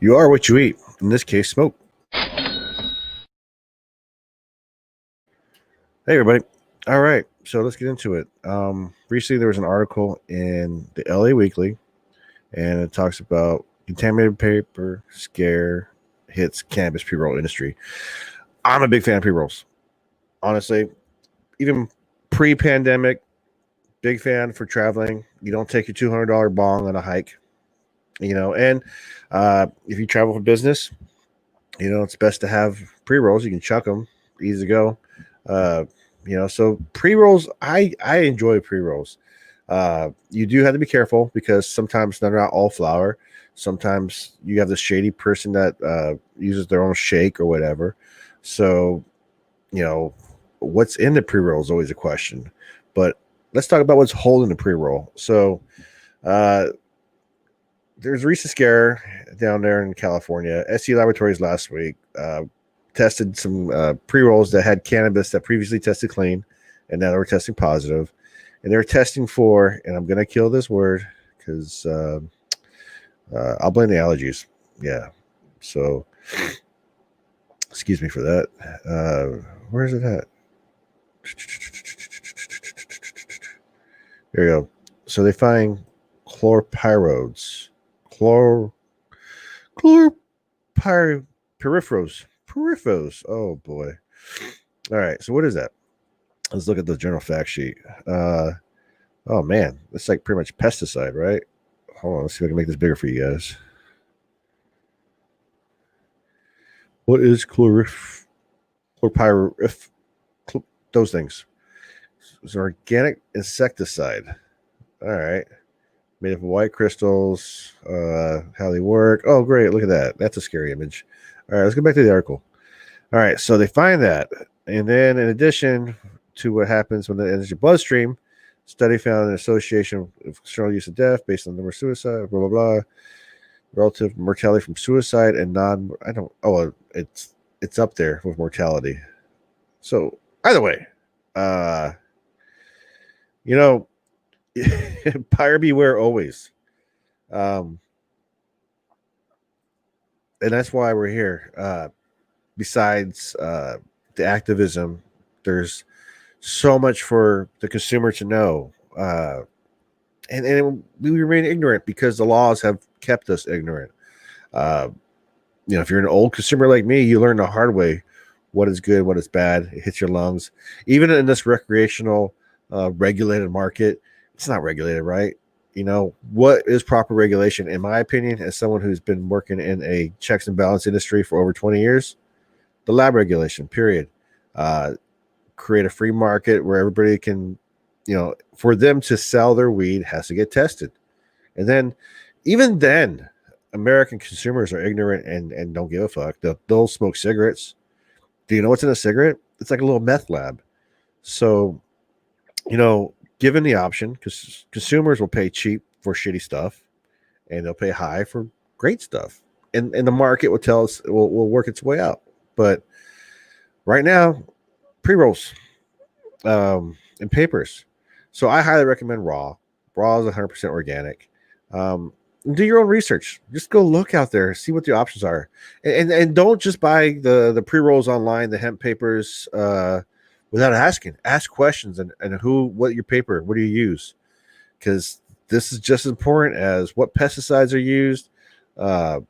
You are what you eat. In this case, smoke. Hey, everybody. All right. So let's get into it. Recently, there was an article in the LA Weekly, and it talks about contaminated paper scare hits cannabis pre-roll industry. I'm a big fan of pre-rolls. Honestly, even pre-pandemic, big fan for traveling. You don't take your $200 bong on a hike, and if you travel for business, it's best to have pre-rolls. You can chuck them, easy to go. Uh, so pre-rolls, I enjoy pre-rolls. You do have to be careful because sometimes they're not all flour. Sometimes you have the shady person that uses their own shake or whatever. So, what's in the pre-roll is always a question. But let's talk about what's holding the pre-roll. So, uh, there's a recent scare down there in California. SC Laboratories last week tested some pre-rolls that had cannabis that previously tested clean, and now they were testing positive. And they're testing for, and I'm going to kill this word because I'll blame the allergies. Yeah. So, excuse me for that. Where is it at? There you go. So they find chlorpyrifos. Chlorpyrifos. Oh boy. All right. So what is that? Let's look at the general fact sheet. Oh man, it's like pretty much pesticide, right? Hold on, let's see if I can make this bigger for you guys. What is chlorpyrif? Those things. It's an organic insecticide. All right. Made of white crystals. How they work. Oh, great. Look at that. That's a scary image. All right, let's go back to the article. All right, so they find that. And then in addition to what happens when it enters your bloodstream, study found an association of external use of death based on the number of suicide, blah, blah, blah. Relative mortality from suicide and it's up there with mortality. So either way, buyer beware always. And that's why we're here. Besides the activism, there's so much for the consumer to know. And we remain ignorant because the laws have kept us ignorant. Uh, if you're an old consumer like me, you learn the hard way what is good, what is bad. It hits your lungs. Even in this recreational, regulated market, it's not regulated, right? What is proper regulation? In my opinion, as someone who's been working in a checks and balance industry for over 20 years, the lab regulation, period. Create a free market where everybody can, for them to sell their weed has to get tested. And then, even then, American consumers are ignorant and don't give a fuck. They'll smoke cigarettes. Do you know what's in a cigarette? It's like a little meth lab. So, given the option, because consumers will pay cheap for shitty stuff and they'll pay high for great stuff. And the market will tell us, will work its way out. But right now, pre-rolls and papers. So I highly recommend raw. Raw is 100% organic. Do your own research. Just go look out there, see what the options are, and don't just buy the pre-rolls online, the hemp papers, without asking. Ask questions and what your paper, what do you use? Because this is just as important as what pesticides are used. How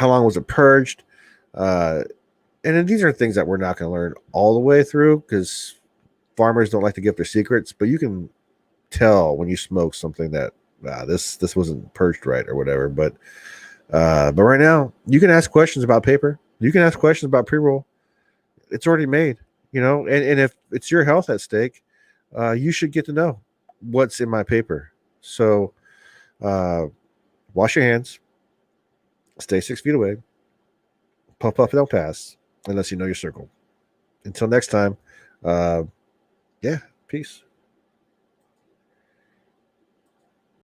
long was it purged? And then these are things that we're not going to learn all the way through because farmers don't like to give their secrets, but you can tell when you smoke something that this wasn't purged right or whatever. But right now you can ask questions about paper. You can ask questions about pre-roll. It's already made, and if it's your health at stake, you should get to know what's in my paper. So wash your hands, stay 6 feet away, puff, puff, and don't pass unless you know your circle. Until next time, yeah, peace.